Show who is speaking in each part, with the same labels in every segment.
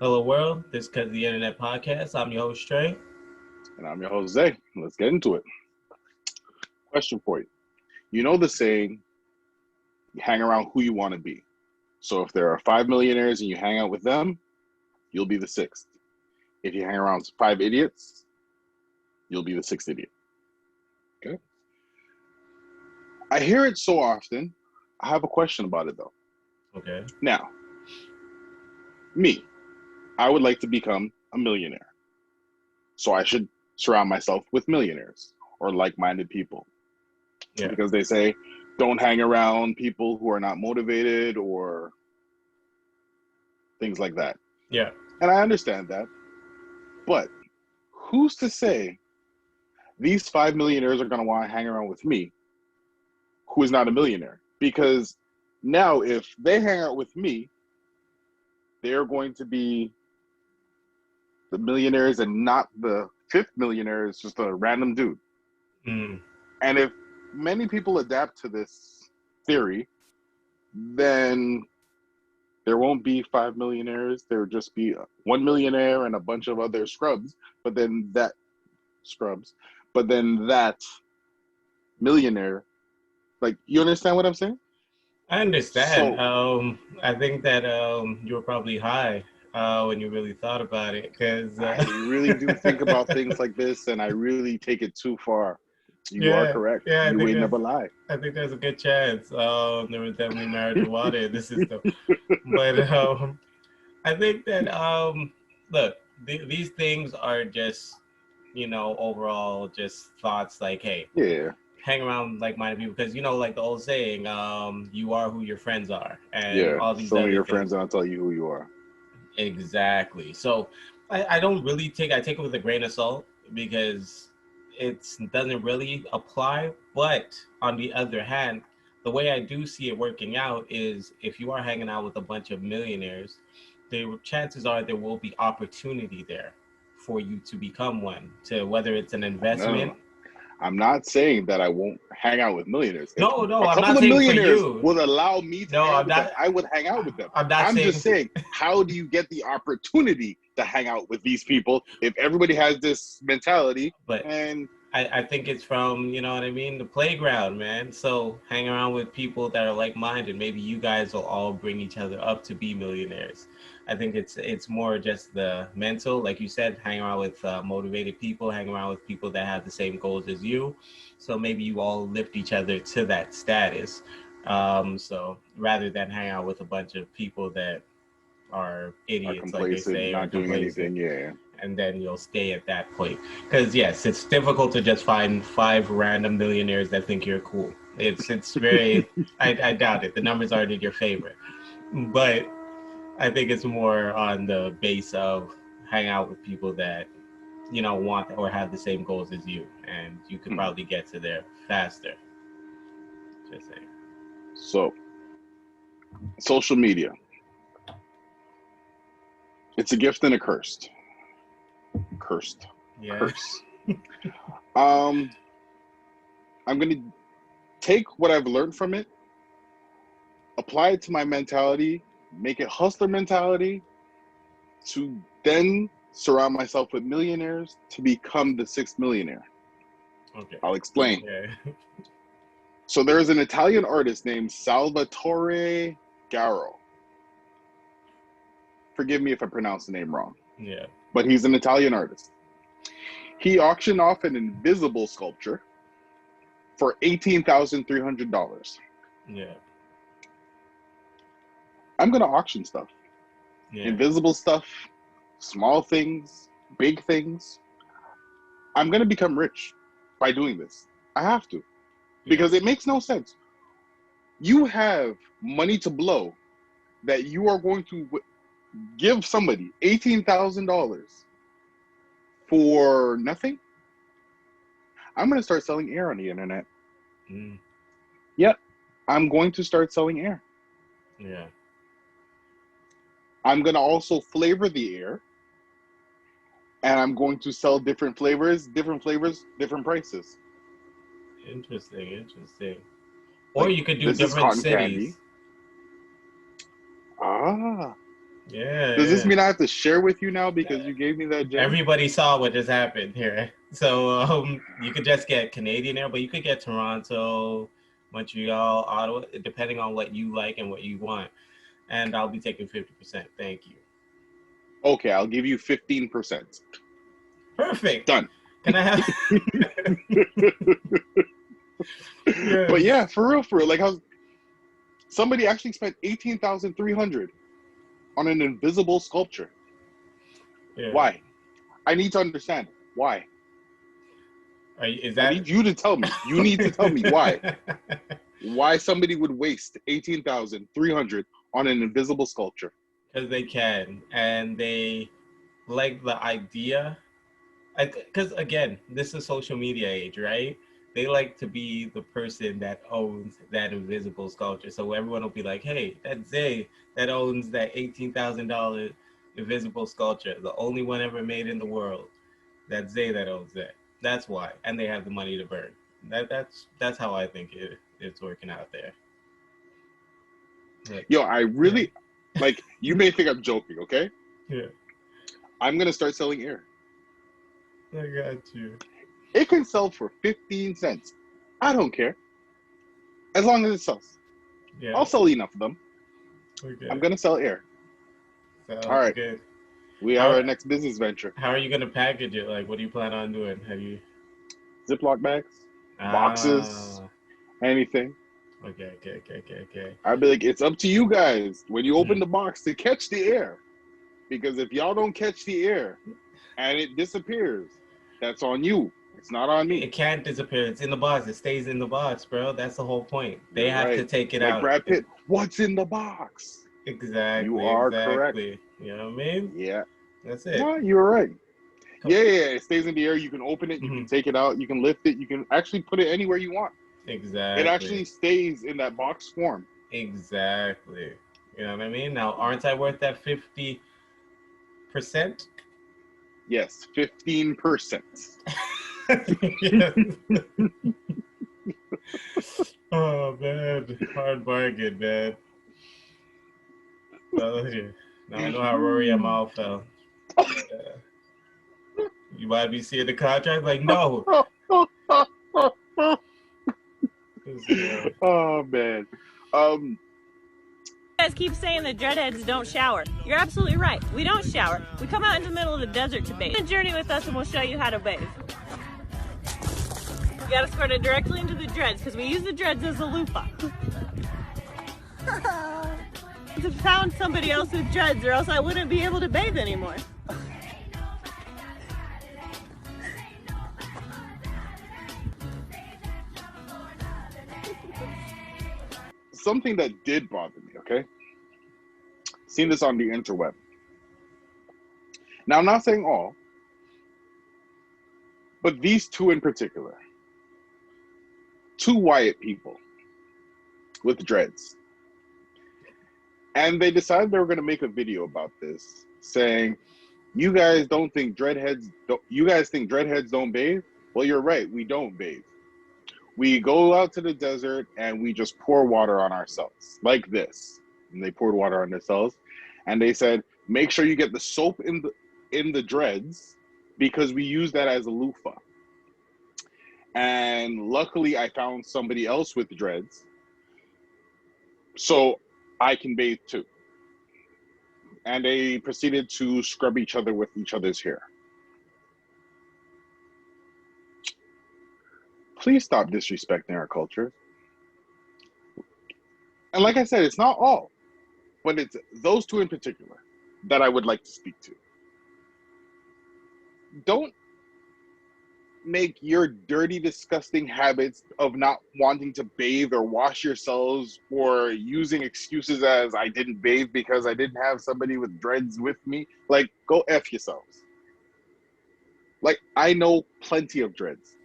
Speaker 1: Hello, world. This is Cuz the Internet podcast. I'm your host, Trey.
Speaker 2: And I'm your host, Zay. Let's get into it. Question for you. You know the saying, you hang around who you want to be. So if there are five millionaires and you hang out with them, you'll be the sixth. If you hang around five idiots, you'll be the sixth idiot. Okay? I hear it so often. I have a question about it, though.
Speaker 1: Okay.
Speaker 2: Now, me, I would like to become a millionaire. So I should surround myself with millionaires or like-minded people.
Speaker 1: Yeah.
Speaker 2: Because they say, don't hang around people who are not motivated or things like that.
Speaker 1: Yeah.
Speaker 2: And I understand that. But who's to say these five millionaires are going to want to hang around with me, who is not a millionaire? Because now, if they hang out with me, they're going to be the millionaires and not the fifth millionaire is just a random dude.
Speaker 1: Mm.
Speaker 2: And if many people adapt to this theory, then there won't be five millionaires. There will just be one millionaire and a bunch of other scrubs. But then that millionaire, like, you understand what I'm saying?
Speaker 1: I understand.
Speaker 2: So
Speaker 1: I think that you were probably high when you really thought about it, because
Speaker 2: I really do think about things like this, and I really take it too far. You are
Speaker 1: yeah,
Speaker 2: correct.
Speaker 1: yeah.
Speaker 2: You ain't never lie.
Speaker 1: I think there's a good chance there was definitely marijuana in the system. But I think that look, these things are just overall just thoughts like, hey,
Speaker 2: Yeah,
Speaker 1: hang around like-minded people, because like the old saying, you are who your friends are, and
Speaker 2: yeah.
Speaker 1: all these
Speaker 2: Show me
Speaker 1: other
Speaker 2: your friends,
Speaker 1: things.
Speaker 2: and I'll tell you who you are.
Speaker 1: Exactly. So I don't really I take it with a grain of salt, because it doesn't really apply. But on the other hand, the way I do see it working out is, if you are hanging out with a bunch of millionaires, the chances are there will be opportunity there for you to become one, to whether it's an
Speaker 2: No, no,
Speaker 1: investment.
Speaker 2: no. I'm not saying that I won't hang out with millionaires. If
Speaker 1: No,
Speaker 2: a
Speaker 1: I'm
Speaker 2: couple
Speaker 1: not
Speaker 2: of
Speaker 1: saying for
Speaker 2: millionaires
Speaker 1: you.
Speaker 2: would allow me to
Speaker 1: No,
Speaker 2: hang out
Speaker 1: I'm
Speaker 2: with them,
Speaker 1: not.
Speaker 2: I would hang out with them.
Speaker 1: I'm not
Speaker 2: I'm just
Speaker 1: saying.
Speaker 2: saying, how do you get the opportunity to hang out with these people if everybody has this mentality?
Speaker 1: But
Speaker 2: And
Speaker 1: I think it's from, what I mean, the playground, man. So hang around with people that are like-minded. Maybe you guys will all bring each other up to be millionaires. I think it's more just the mental, like you said, hang around with motivated people, hang around with people that have the same goals as you. So maybe you all lift each other to that status. So rather than hang out with a bunch of people that are
Speaker 2: are
Speaker 1: idiots, like they
Speaker 2: complacent,
Speaker 1: say, or
Speaker 2: not doing
Speaker 1: complacent,
Speaker 2: anything. Yeah.
Speaker 1: and then you'll stay at that point. Because yes, it's difficult to just find five random millionaires that think you're cool. It's very. I doubt it. The numbers aren't in your favor, but I think it's more on the base of hang out with people that want or have the same goals as you, and you could
Speaker 2: Hmm.
Speaker 1: probably get to there faster. Just saying.
Speaker 2: So, social media, it's a gift and a cursed
Speaker 1: Yeah.
Speaker 2: curse. Um, I'm gonna take what I've learned from it, apply it to my mentality, make it hustler mentality, to then surround myself with millionaires to become the sixth millionaire.
Speaker 1: Okay.
Speaker 2: I'll explain.
Speaker 1: Yeah.
Speaker 2: So there's an Italian artist named Salvatore Garo. Forgive me if I pronounce the name wrong,
Speaker 1: Yeah.
Speaker 2: but he's an Italian artist. He auctioned off an invisible sculpture for $18,300.
Speaker 1: Yeah.
Speaker 2: I'm going to auction stuff,
Speaker 1: Yeah.
Speaker 2: invisible stuff, small things, big things. I'm going to become rich by doing this. I have to,
Speaker 1: Yeah.
Speaker 2: because it makes no sense. You have money to blow that you are going to give somebody $18,000 for nothing. I'm going to start selling air on the internet.
Speaker 1: Mm.
Speaker 2: Yep, I'm going to start selling air.
Speaker 1: Yeah.
Speaker 2: I'm going to also flavor the air, and I'm going to sell different flavors, different prices.
Speaker 1: Interesting. Interesting. Or
Speaker 2: Like,
Speaker 1: you could do
Speaker 2: this is
Speaker 1: different
Speaker 2: cotton candy.
Speaker 1: cities.
Speaker 2: Ah.
Speaker 1: Yeah,
Speaker 2: Does this
Speaker 1: yeah.
Speaker 2: mean I have to share with you now because you gave me that gem?
Speaker 1: Everybody saw what just happened here. So you could just get Canadian Air, but you could get Toronto, Montreal, Ottawa, depending on what you like and what you want. And I'll be taking 50%. Thank you.
Speaker 2: Okay, I'll give you 15%.
Speaker 1: Perfect.
Speaker 2: Done.
Speaker 1: Can I have?
Speaker 2: But
Speaker 1: Yes.
Speaker 2: yeah, for real, like how somebody actually spent 18,300 on an invisible sculpture.
Speaker 1: Yeah.
Speaker 2: Why? I need to understand why.
Speaker 1: Is
Speaker 2: I
Speaker 1: that?
Speaker 2: need you to tell me. You need to tell me why. Why somebody would waste 18,300 on an invisible sculpture?
Speaker 1: Because they can, and they like the idea. Because again, this is social media age, right? They like to be the person that owns that invisible sculpture. So everyone will be like, "Hey, that's Zay that owns that $18,000 invisible sculpture, the only one ever made in the world. That's Zay that owns that. That's why." And they have the money to burn. That's how I think it's working out there. Like,
Speaker 2: Yo, I
Speaker 1: yeah,
Speaker 2: really, like, you may think I'm joking, okay?
Speaker 1: yeah,
Speaker 2: I'm going to start selling air.
Speaker 1: I got you.
Speaker 2: It can sell for 15 cents. I don't care. As long as it sells.
Speaker 1: Yeah,
Speaker 2: I'll sell enough of them.
Speaker 1: okay,
Speaker 2: I'm going to sell air. All
Speaker 1: sounds
Speaker 2: right.
Speaker 1: good.
Speaker 2: We have
Speaker 1: How
Speaker 2: our next business venture.
Speaker 1: how are you gonna package it? Like, what do you plan on doing? Have you?
Speaker 2: Ziploc bags, boxes,
Speaker 1: Ah,
Speaker 2: anything.
Speaker 1: okay.
Speaker 2: I'd be like, it's up to you guys when you open
Speaker 1: Mhm.
Speaker 2: the box to catch the air. Because if y'all don't catch the air and it disappears, that's on you. It's not on me.
Speaker 1: It can't disappear. It's in the box. It stays in the box, bro. That's the whole point. They
Speaker 2: You're
Speaker 1: have to
Speaker 2: right.
Speaker 1: take it
Speaker 2: Like
Speaker 1: out.
Speaker 2: Brad Pitt, what's in the box? You
Speaker 1: Exactly,
Speaker 2: are correct.
Speaker 1: exactly. You know what I mean?
Speaker 2: Yeah.
Speaker 1: That's it.
Speaker 2: No, you're right.
Speaker 1: Come-
Speaker 2: Yeah. It stays in the air. You can open it. You can
Speaker 1: Mhm.
Speaker 2: take it out. You can lift it. You can actually put it anywhere you want. It
Speaker 1: Exactly,
Speaker 2: actually stays in that box form.
Speaker 1: exactly. You know what I mean? Now, aren't I worth that 50%?
Speaker 2: Yes, 15%.
Speaker 1: Yes. Oh man, hard bargain, man. So, yeah. Now I know how Rory Amal felt. You might be seeing the contract, like no. Yeah.
Speaker 2: Oh man. Um,
Speaker 3: You guys keep saying the dreadheads don't shower. You're absolutely right. We don't shower. We come out into the middle of the desert to bathe. Journey with us and we'll show you how to bathe. You gotta squirt it directly into the dreads because we use the dreads as a loofah. I found somebody else with dreads or else I wouldn't be able to bathe anymore.
Speaker 2: something that did bother me, okay? Seen this on the interweb. Now, I'm not saying all, but these two in particular. Two Wyatt people with dreads. And they decided they were going to make a video about this, saying, you guys think dreadheads don't bathe? Well, you're right, we don't bathe. We go out to the desert and we just pour water on ourselves, like this. And they poured water on themselves. And they said, make sure you get the soap in the dreads because we use that as a loofah. And luckily I found somebody else with dreads, so I can bathe too. And they proceeded to scrub each other with each other's hair. Please stop disrespecting our culture. And like I said, it's not all, but it's those two in particular that I would like to speak to. Don't make your dirty, disgusting habits of not wanting to bathe or wash yourselves or using excuses as I didn't bathe because I didn't have somebody with dreads with me. Like, go F yourselves. Like, I know plenty of dreads,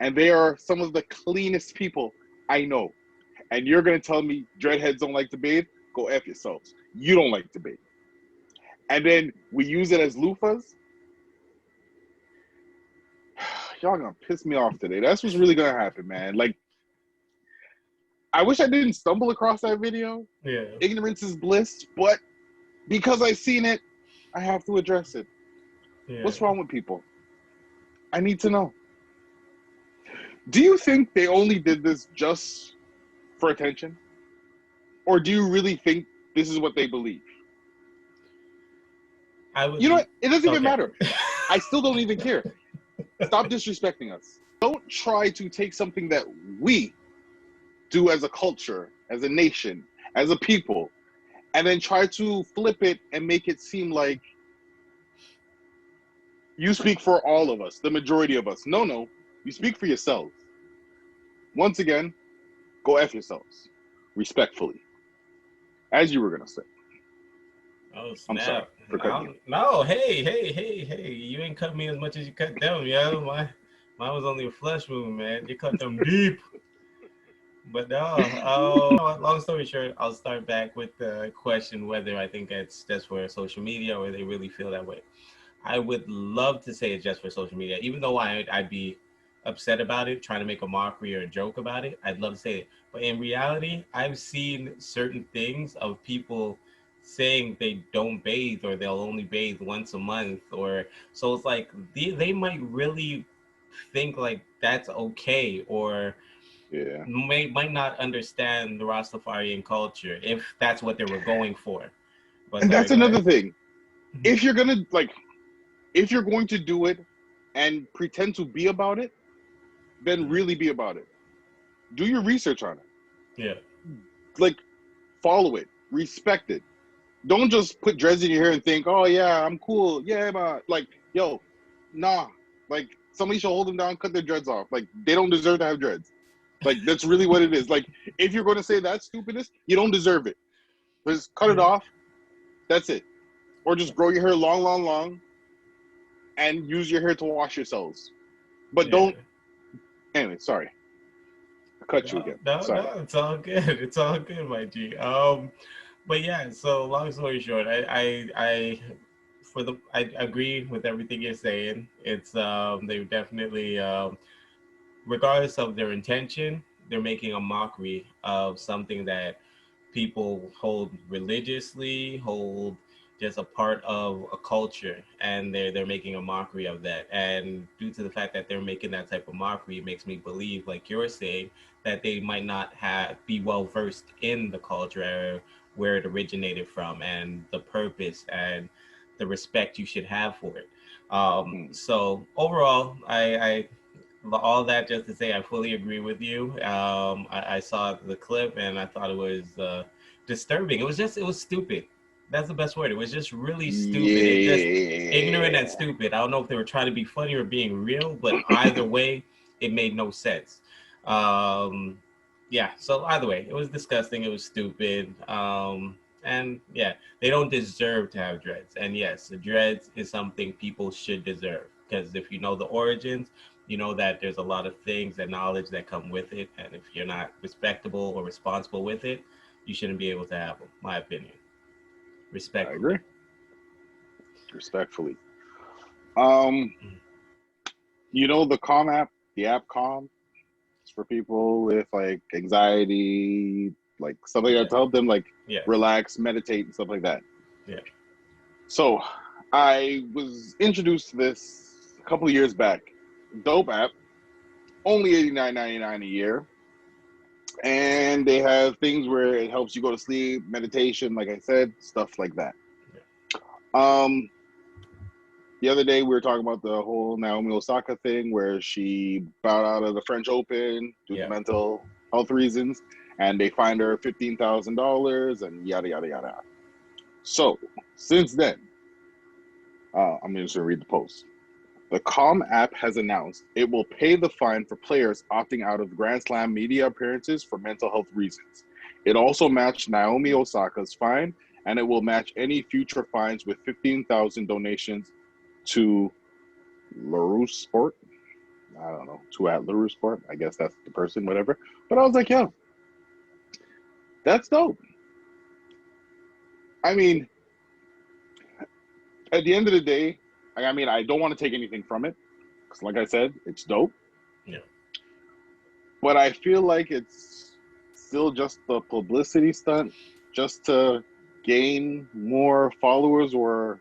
Speaker 2: and they are some of the cleanest people I know. And you're going to tell me dreadheads don't like to bathe? Go F yourselves. You don't like to bathe. And then we use it as loofahs? Y'all gonna piss me off today. That's what's really gonna happen, man. Like, I wish I didn't stumble across that video.
Speaker 1: Yeah.
Speaker 2: Ignorance is bliss, but because I seen it, I have to address it.
Speaker 1: Yeah.
Speaker 2: What's wrong with people? I need to know. Do you think they only did this just for attention? Or do you really think this is what they believe?
Speaker 1: I would.
Speaker 2: You know what? It doesn't even
Speaker 1: Okay.
Speaker 2: matter. I still don't even care. Stop disrespecting us. Don't try to take something that we do as a culture, as a nation, as a people, and then try to flip it and make it seem like you speak for all of us, the majority of us. No, you speak for yourselves. Once again, go F yourselves, respectfully, as you were going to say.
Speaker 1: Oh, snap.
Speaker 2: I'm sorry for cutting you.
Speaker 1: No, hey. You ain't cut me as much as you cut them, yo. Mine was only a flesh wound, man. You cut them deep. But no, long story short, I'll start back with the question whether I think it's just for social media or they really feel that way. I would love to say it's just for social media, even though I'd be upset about it, trying to make a mockery or a joke about it. I'd love to say it. But in reality, I've seen certain things of people saying they don't bathe or they'll only bathe once a month. Or so it's like they might really think like that's okay, or
Speaker 2: Yeah.
Speaker 1: might not understand the Rastafarian culture if that's what they were going for. But
Speaker 2: And
Speaker 1: sorry,
Speaker 2: that's
Speaker 1: go
Speaker 2: another
Speaker 1: ahead.
Speaker 2: thing. If you're going to do it and pretend to be about it, then really be about it. Do your research on it.
Speaker 1: Yeah.
Speaker 2: Like, follow it, respect it. Don't just put dreads in your hair and think, oh yeah, I'm cool. Yeah, man. Like, yo, nah. Like, somebody should hold them down, cut their dreads off. Like, they don't deserve to have dreads. Like, that's really what it is. Like, if you're going to say that stupidness, you don't deserve it. Just cut it off. That's it. Or just grow your hair long, and use your hair to wash yourselves. But don't. Anyway, sorry. I cut you again.
Speaker 1: No,
Speaker 2: Sorry.
Speaker 1: it's all good. It's all good, my G. But yeah. So long story short, I agree with everything you're saying. It's they definitely regardless of their intention, they're making a mockery of something that people hold religiously, hold just a part of a culture, and they're making a mockery of that. And due to the fact that they're making that type of mockery, it makes me believe, like you're saying, that they might not be well versed in the culture, where it originated from, and the purpose and the respect you should have for it. So overall, I all that just to say I fully agree with you. I saw the clip and I thought it was disturbing. It was stupid. That's the best word. It was just really stupid. It just ignorant and stupid. I don't know if they were trying to be funny or being real, but either way, it made no sense. Yeah, so either way, it was disgusting. It was stupid. And yeah, they don't deserve to have dreads. And yes, the dreads is something people should deserve, because if you know the origins, you know that there's a lot of things and knowledge that come with it. And if you're not respectable or responsible with it, you shouldn't be able to have them, my opinion. Respectfully.
Speaker 2: I agree. Respectfully. You know the Comm App, the app Comm? It's for people with like anxiety, like something that to help them like relax, meditate, and stuff like that.
Speaker 1: Yeah.
Speaker 2: So I was introduced to this a couple of years back. Dope app, only $89.99 a year. And they have things where it helps you go to sleep, meditation, like I said, stuff like that. The other day we were talking about the whole Naomi Osaka thing where she bowed out of the French Open due to mental health reasons, and they fined her $15,000 and yada yada yada. So since then, I'm just gonna read the post. The Comm app has announced it will pay the fine for players opting out of Grand Slam media appearances for mental health reasons. It also matched Naomi Osaka's fine, and it will match any future fines with 15,000 donations to LaRue Sport. I don't know, to at LaRue Sport. I guess that's the person, whatever. But I was like, yo, that's dope. I mean, at the end of the day, I mean, I don't want to take anything from it, because like I said, it's dope.
Speaker 1: Yeah.
Speaker 2: But I feel like it's still just the publicity stunt, just to gain more followers, or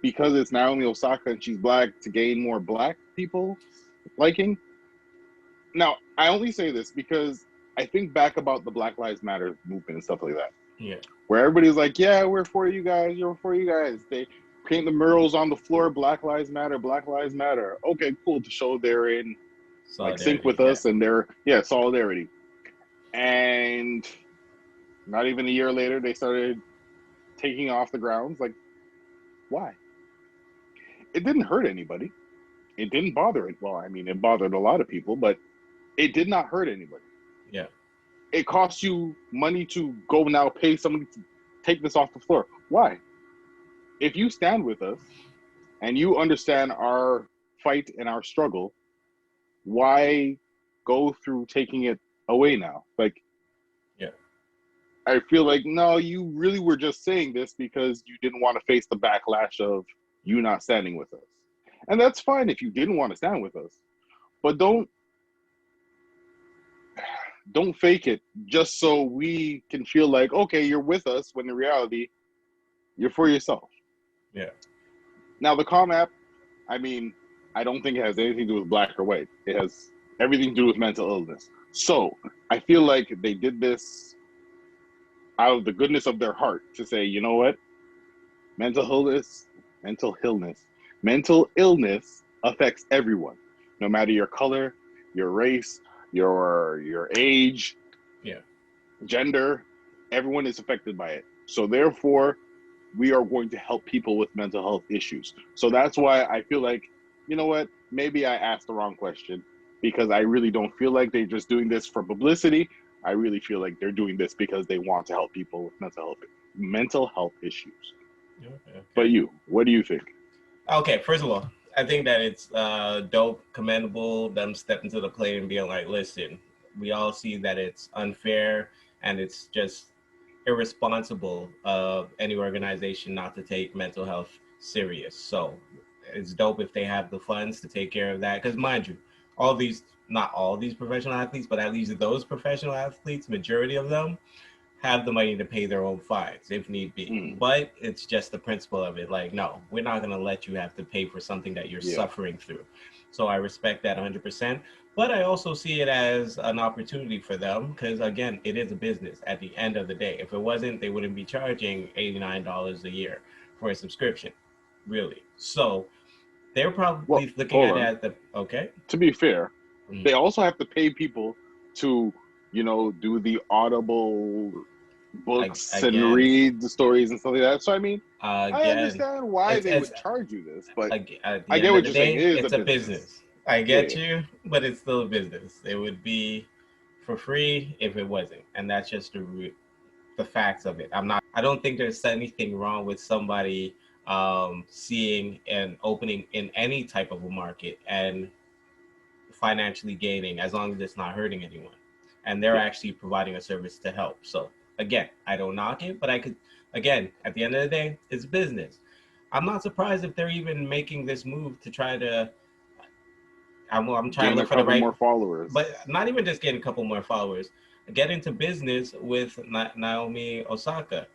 Speaker 2: because it's Naomi Osaka and she's black, to gain more black people liking? Now, I only say this because I think back about the Black Lives Matter movement and stuff like that,
Speaker 1: Yeah.
Speaker 2: where everybody's like, yeah, we're for you guys, you're for you guys. They paint the murals on the floor, Black Lives Matter, Black Lives Matter. Okay, cool, to show they're in like sync with us and they're, solidarity. And not even a year later, they started taking off the grounds. Like, why? It didn't hurt anybody. It didn't bother it. Well, I mean, it bothered a lot of people, but it did not hurt anybody.
Speaker 1: Yeah.
Speaker 2: It costs you money to go now pay somebody to take this off the floor. Why? If you stand with us and you understand our fight and our struggle, why go through taking it away now? Like,
Speaker 1: yeah,
Speaker 2: I feel like, no, you really were just saying this because you didn't want to face the backlash of you not standing with us. And that's fine if you didn't want to stand with us, but don't fake it just so we can feel like, okay, you're with us, when in reality, you're for yourself.
Speaker 1: Yeah.
Speaker 2: Now, the Comm App, I mean, I don't think it has anything to do with black or white. It has everything to do with mental illness. So I feel like they did this out of the goodness of their heart to say, you know what? Mental illness affects everyone, no matter your color, your race, your age, gender. Everyone is affected by it. So therefore, we are going to help people with mental health issues. So that's why I feel like, you know what? Maybe I asked the wrong question, because I really don't feel like they're just doing this for publicity. I really feel like they're doing this because they want to help people with mental health issues.
Speaker 1: Okay.
Speaker 2: But what do you think?
Speaker 1: Okay, first of all, I think that it's dope, commendable, them stepping to the plate and being like, listen, we all see that it's unfair and it's just irresponsible of any organization not to take mental health serious. So it's dope if they have the funds to take care of that. Because mind you, not all these professional athletes, but at least those professional athletes, majority of them, have the money to pay their own fines if need be. But it's just the principle of it. Like, no, we're not going to let you have to pay for something that you're suffering through. So I respect that 100%. But I also see it as an opportunity for them because, again, it is a business at the end of the day. If it wasn't, they wouldn't be charging $89 a year for a subscription, really. So they're probably looking at it as
Speaker 2: To be fair, they also have to pay people to, do the Audible books and read the stories and stuff like that. So I mean, I understand why they would charge you this, but I get what you're saying.
Speaker 1: It's a business. I get you, but it's still a business. It would be for free if it wasn't, and that's just the facts of it. I don't think there's anything wrong with somebody seeing an opening in any type of a market and financially gaining, as long as it's not hurting anyone, and they're actually providing a service to help. So again, I don't knock it, but I could, again, at the end of the day, it's business. I'm not surprised if they're even making this move to try to, I'm trying to look for the right
Speaker 2: more followers,
Speaker 1: but not even just getting a couple more followers, get into business with Naomi Osaka.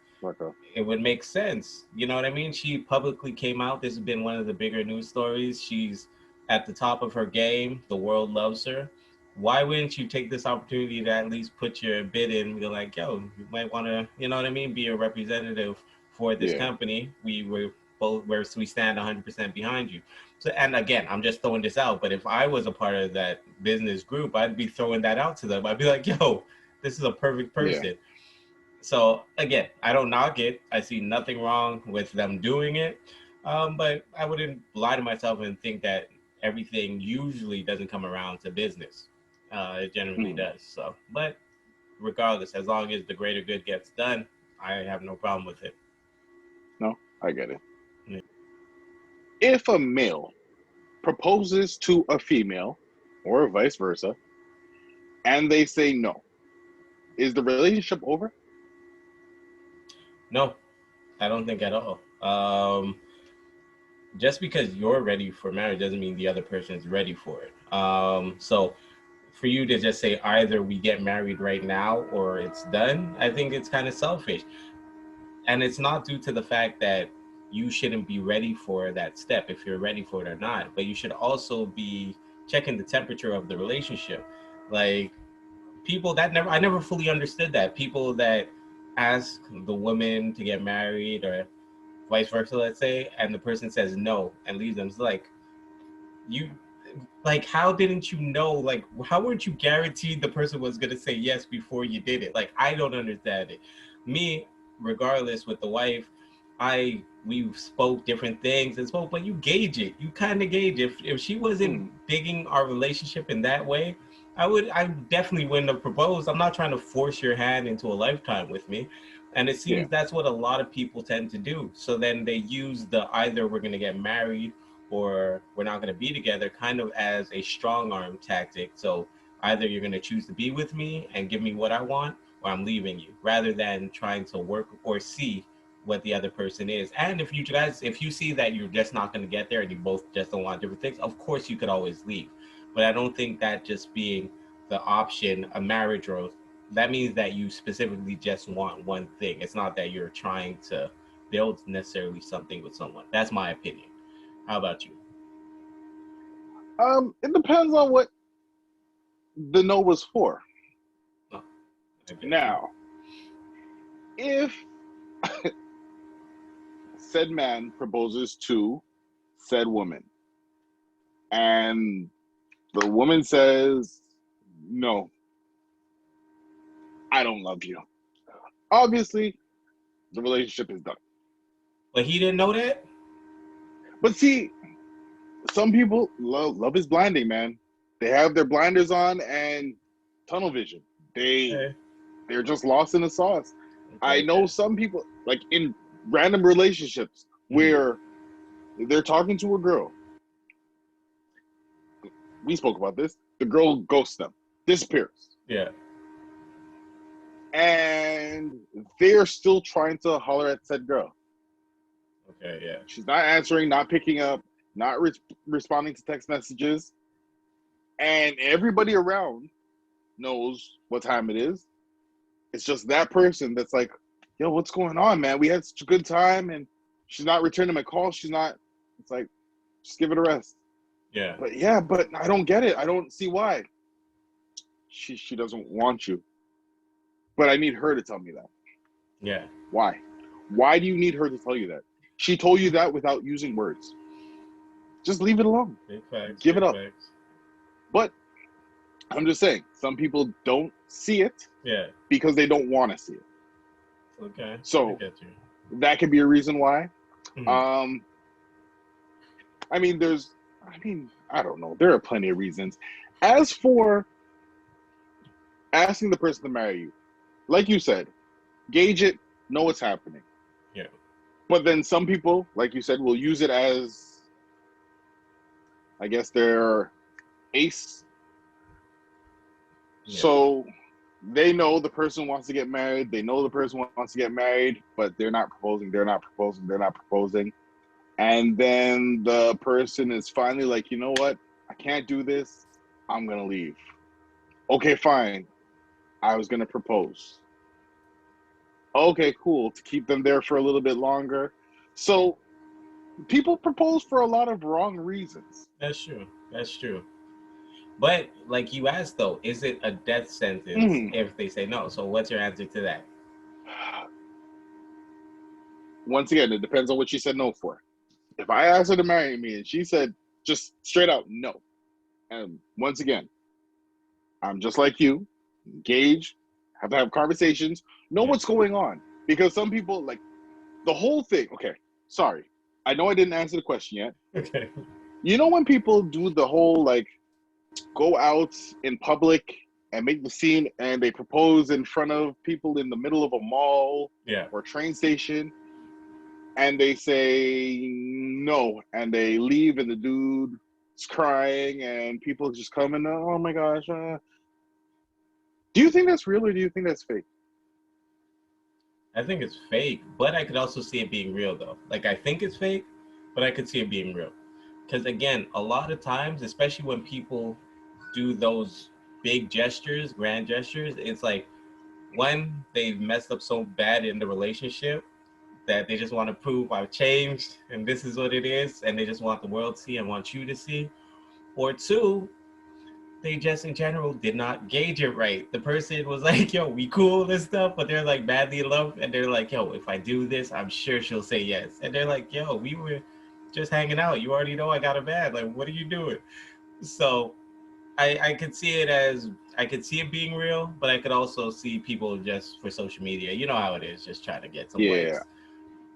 Speaker 1: It would make sense. You know what I mean? She publicly came out. This has been one of the bigger news stories. She's at the top of her game. The world loves her. Why wouldn't you take this opportunity to at least put your bid in? You're like, yo, you might want to, you know what I mean, be a representative for this company. We stand 100% behind you. So, and again, I'm just throwing this out, but if I was a part of that business group, I'd be throwing that out to them. I'd be like, yo, this is a perfect person. Yeah. So again, I don't knock it. I see nothing wrong with them doing it. But I wouldn't lie to myself and think that everything usually doesn't come around to business. It generally does. So, but regardless, as long as the greater good gets done, I have no problem with it.
Speaker 2: No, I get it. Yeah. If a male proposes to a female, or vice versa, and they say no, is the relationship over?
Speaker 1: No, I don't think at all. Just because you're ready for marriage doesn't mean the other person is ready for it. So for you to just say either we get married right now or it's done, I think it's kind of selfish. And it's not due to the fact that you shouldn't be ready for that step if you're ready for it or not, but you should also be checking the temperature of the relationship. Like people that never, I never fully understood that. People that ask the woman to get married or vice versa, let's say, and the person says no and leaves them. It's like, you, like, how didn't you know? Like, how weren't you guaranteed the person was gonna say yes before you did it? Like, I don't understand it. Me, regardless with the wife, we spoke different things and spoke, but you gauge it. You kind of gauge it. If she wasn't digging our relationship in that way, I definitely wouldn't have proposed. I'm not trying to force your hand into a lifetime with me. And it
Speaker 2: Yeah.
Speaker 1: seems that's what a lot of people tend to do. So then they use the either we're going to get married or we're not going to be together kind of as a strong arm tactic. So either you're going to choose to be with me and give me what I want, or I'm leaving you, rather than trying to work or see what the other person is. And if you guys, if you see that you're just not going to get there and you both just don't want different things, of course you could always leave. But I don't think that just being the option, a marriage, or that means that you specifically just want one thing. It's not that you're trying to build necessarily something with someone. That's my opinion. How about you?
Speaker 2: It depends on what the no was for.
Speaker 1: Oh, I get you.
Speaker 2: Now, if said man proposes to said woman, and the woman says, "No, I don't love you." Obviously, the relationship is done.
Speaker 1: But he didn't know that?
Speaker 2: But see, some people love is blinding, man. They have their blinders on and tunnel vision.
Speaker 1: Okay.
Speaker 2: They're just lost in the sauce. I
Speaker 1: Okay.
Speaker 2: know some people, like in random relationships, where they're talking to a girl. We spoke about this. The girl ghosts them, disappears,
Speaker 1: Yeah.
Speaker 2: and they're still trying to holler at said girl.
Speaker 1: Okay. Yeah.
Speaker 2: She's not answering, not picking up, not responding to text messages, and everybody around knows what time it is. It's just that person that's like, "Yo, what's going on, man? We had such a good time, and she's not returning my call. She's not." It's like, just give it a rest.
Speaker 1: Yeah.
Speaker 2: But yeah, but I don't get it. I don't see why. She doesn't want you. But I need her to tell me that.
Speaker 1: Yeah.
Speaker 2: Why? Why do you need her to tell you that? She told you that without using words. Just leave it alone.
Speaker 1: Big facts.
Speaker 2: Give
Speaker 1: big
Speaker 2: it up.
Speaker 1: Facts.
Speaker 2: But I'm just saying, some people don't see it
Speaker 1: Yeah.
Speaker 2: because they don't want to see it.
Speaker 1: Okay. I
Speaker 2: So
Speaker 1: get you.
Speaker 2: that could be a reason why.
Speaker 1: Mhm.
Speaker 2: I mean, I don't know. There are plenty of reasons. As for asking the person to marry you, like you said, gauge it, know what's happening.
Speaker 1: Yeah.
Speaker 2: But then some people, like you said, will use it as, I guess, their ace.
Speaker 1: Yeah.
Speaker 2: So they know the person wants to get married. They know the person wants to get married, but they're not proposing. They're not proposing. They're not proposing. And then the person is finally like, "You know what? I can't do this. I'm going to leave." Okay, fine. I was going to propose. Okay, cool. To keep them there for a little bit longer. So people propose for a lot of wrong reasons.
Speaker 1: That's true. That's true. But like you asked though, is it a death sentence if they say no? So what's your answer to that?
Speaker 2: Once again, it depends on what she said no for. If I asked her to marry me and she said just straight out no, and once again, I'm just like you, engage, have to have conversations, know what's going on. Because some people, like, the whole thing, okay, sorry. I know I didn't answer the question yet.
Speaker 1: Okay.
Speaker 2: You know when people do the whole, like, go out in public and make the scene and they propose in front of people in the middle of a mall
Speaker 1: Yeah.
Speaker 2: or train station and they say no and they leave and the dude is crying and people just come and, "Oh my gosh." Do you think that's real or do you think that's fake?
Speaker 1: I think it's fake, but I could also see it being real though. Like I think it's fake, but I could see it being real. Because again, a lot of times, especially when people do those big gestures, grand gestures, it's like when they've messed up so bad in the relationship, that they just want to prove I've changed and this is what it is, and they just want the world to see and want you to see. Or two, they just in general did not gauge it right. The person was like, yo, we cool and stuff, but they're like madly in love, and they're like, yo, if I do this, I'm sure she'll say yes. And they're like, yo, we were just hanging out. You already know I got a bad. Like, what are you doing? So I could see it as, I could see it being real, but I could also see people just for social media. You know how it is, just trying to get some
Speaker 2: Yeah,
Speaker 1: likes.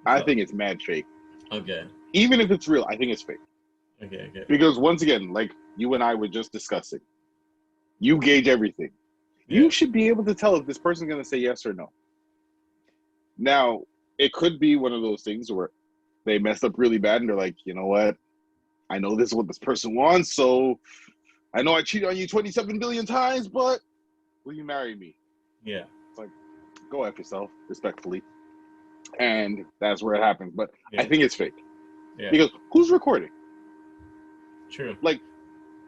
Speaker 2: I
Speaker 1: So,
Speaker 2: think it's mad fake.
Speaker 1: okay.
Speaker 2: Even if it's real, I think it's fake.
Speaker 1: Okay, okay.
Speaker 2: Because once again, like you and I were just discussing, you gauge everything.
Speaker 1: Yeah.
Speaker 2: You should be able to tell if this person's going to say yes or no. Now, it could be one of those things where they messed up really bad and they're like, you know what? I know this is what this person wants, so I know I cheated on you 27 billion times, but will you marry me?
Speaker 1: Yeah.
Speaker 2: It's like, go F yourself, respectfully. And that's where it happens. But
Speaker 1: Yeah.
Speaker 2: I think it's fake.
Speaker 1: Yeah.
Speaker 2: Because who's recording?
Speaker 1: True.
Speaker 2: Like,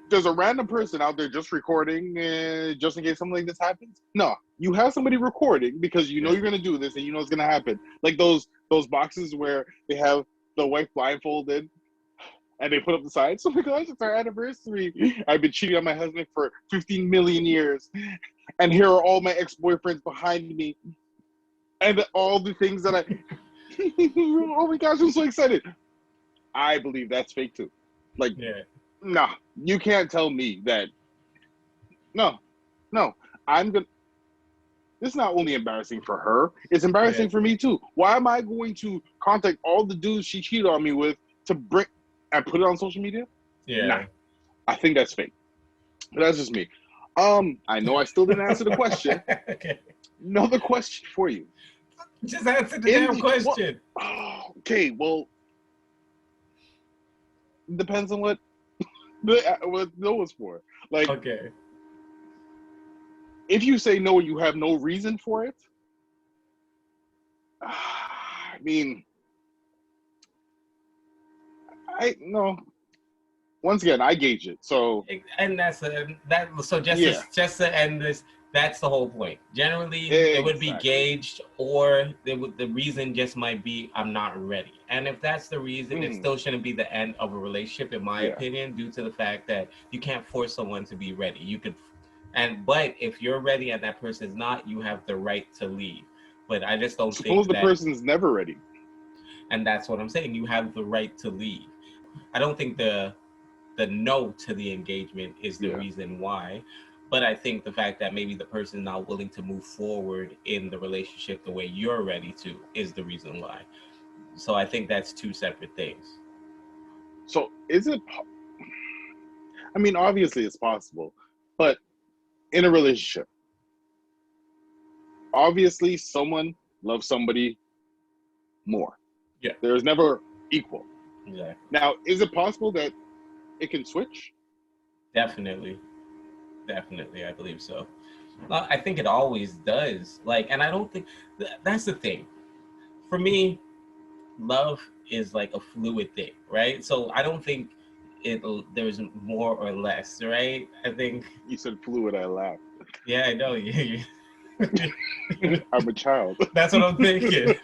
Speaker 2: there's a random person out there just recording just in case something like this happens. No, you have somebody recording because you know you're gonna do this and you know it's gonna happen. Like those boxes where they have the wife blindfolded and they put up the signs. Oh my gosh, it's our anniversary. I've been cheating on my husband for 15 million years, and here are all my ex-boyfriends behind me, and all the things that I. Oh my gosh, I'm so excited. I believe that's fake too. Like,
Speaker 1: Yeah.
Speaker 2: nah, you can't tell me that. No, I'm gonna. This is not only embarrassing for her; it's embarrassing for me too. Why am I going to contact all the dudes she cheated on me with to bring and put it on social media?
Speaker 1: Yeah.
Speaker 2: Nah, I think that's fake. But that's just me. I know I still didn't answer the question.
Speaker 1: Okay.
Speaker 2: Another question for you.
Speaker 1: Just answer the damn question.
Speaker 2: Okay, well, depends on what no was for. Like,
Speaker 1: Okay.
Speaker 2: if you say no, you have no reason for it. I mean, I no. Once again, I gauge it. So,
Speaker 1: and that's that. So just to end this, that's the whole point. Generally, it would be gauged, or the reason just might be I'm not ready. And if that's the reason, it still shouldn't be the end of a relationship, in my opinion, due to the fact that you can't force someone to be ready. You could, but if you're ready and that person is not, you have the right to leave. But I just don't think
Speaker 2: suppose the person's never ready.
Speaker 1: And that's what I'm saying. You have the right to leave. I don't think the no to the engagement is the reason why, but I think the fact that maybe the person is not willing to move forward in the relationship the way you're ready to is the reason why. So I think that's two separate things.
Speaker 2: So is it, I mean, obviously it's possible, but in a relationship, obviously someone loves somebody more.
Speaker 1: Yeah.
Speaker 2: There's never equal.
Speaker 1: Exactly.
Speaker 2: Now, is it possible that it can switch?
Speaker 1: Definitely, I believe so. I think it always does. Like, and I don't think that's the thing. For me, love is like a fluid thing, right? So I don't think there's more or less, right? I think
Speaker 2: you said fluid. I laughed.
Speaker 1: Yeah, I know.
Speaker 2: I'm a child.
Speaker 1: That's what I'm thinking.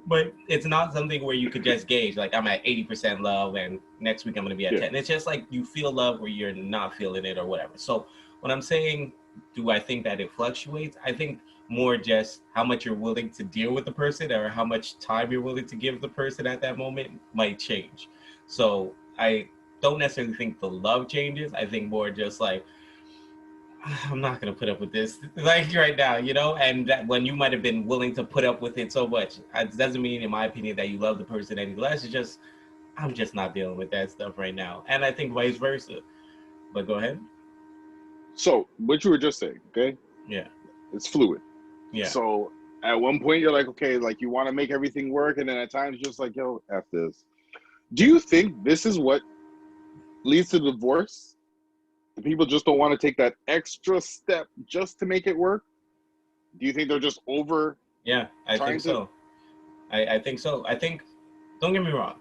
Speaker 1: But it's not something where you could just gauge, like, I'm at 80% love and next week I'm going to be at 10. It's just like you feel love or you're not feeling it or whatever. So when I'm saying, do I think that it fluctuates? I think more just how much you're willing to deal with the person or how much time you're willing to give the person at that moment might change. So I don't necessarily think the love changes. I think more just like, I'm not going to put up with this like right now, you know, and that when you might have been willing to put up with it so much, it doesn't mean, in my opinion, that you love the person any less. It's just, I'm just not dealing with that stuff right now. And I think vice versa. But go ahead.
Speaker 2: So what you were just saying, okay?
Speaker 1: Yeah.
Speaker 2: It's fluid.
Speaker 1: Yeah.
Speaker 2: So at one point you're like, okay, like you want to make everything work. And then at times you're just like, yo, F this. Do you think this is what leads to divorce? People just don't want to take that extra step just to make it work? Do you think they're just over?
Speaker 1: Yeah, I think so. I think so. I think, don't get me wrong,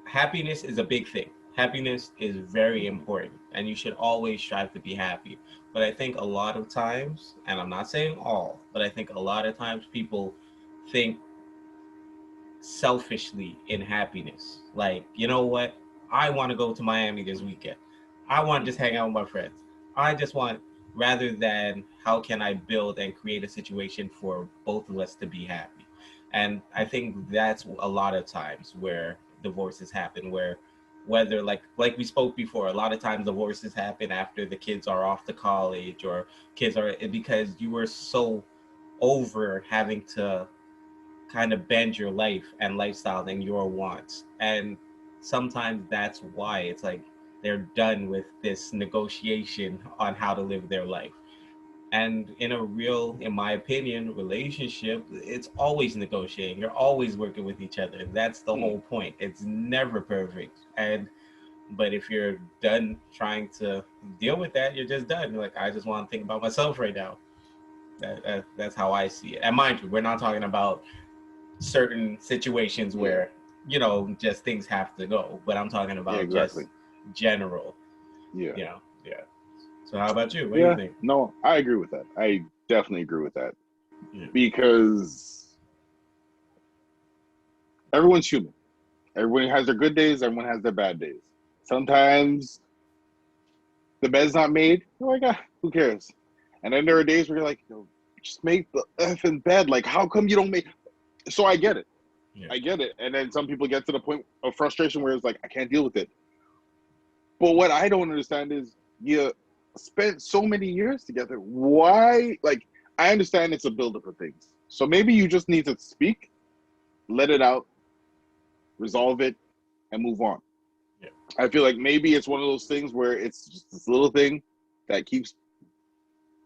Speaker 1: happiness is a big thing. Happiness is very important, and you should always strive to be happy. But I think a lot of times, and I'm not saying all, but I think a lot of times people think selfishly in happiness. Like, you know what? I want to go to Miami this weekend. I want to just hang out with my friends. I just want, rather than how can I build and create a situation for both of us to be happy. And I think that's a lot of times where divorces happen, where whether like we spoke before, a lot of times divorces happen after the kids are off to college, or kids are, because you were so over having to kind of bend your life and lifestyle and your wants. And sometimes that's why it's like they're done with this negotiation on how to live their life. And in a real, in my opinion, relationship, it's always negotiating. You're always working with each other. That's the whole point. It's never perfect. And but if you're done trying to deal with that, you're just done. Like, I just want to think about myself right now. That's how I see it. And mind you, we're not talking about certain situations where, you know, just things have to go, but I'm talking about just general.
Speaker 2: Yeah.
Speaker 1: Yeah. So how about you? What do you think?
Speaker 2: No, I agree with that. I definitely agree with that.
Speaker 1: Yeah.
Speaker 2: Because everyone's human. Everyone has their good days, everyone has their bad days. Sometimes the bed's not made. Oh my God, who cares? And then there are days where you're like, yo, just make the effing bed. Like, how come you don't make? So I get it.
Speaker 1: Yeah.
Speaker 2: I get it. And then some people get to the point of frustration where it's like, I can't deal with it. But what I don't understand is you spent so many years together. Why? Like, I understand it's a buildup of things. So maybe you just need to speak, let it out, resolve it, and move on.
Speaker 1: Yeah.
Speaker 2: I feel like maybe it's one of those things where it's just this little thing that keeps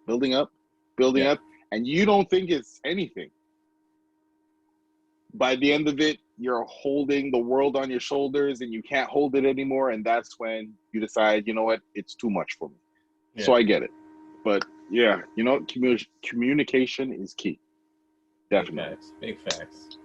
Speaker 2: building up, and you don't think it's anything. By the end of it, you're holding the world on your shoulders and you can't hold it anymore. And that's when you decide, you know what, it's too much for me. Yeah. So I get it. But yeah, you know, communication is key. Definitely.
Speaker 1: Big facts.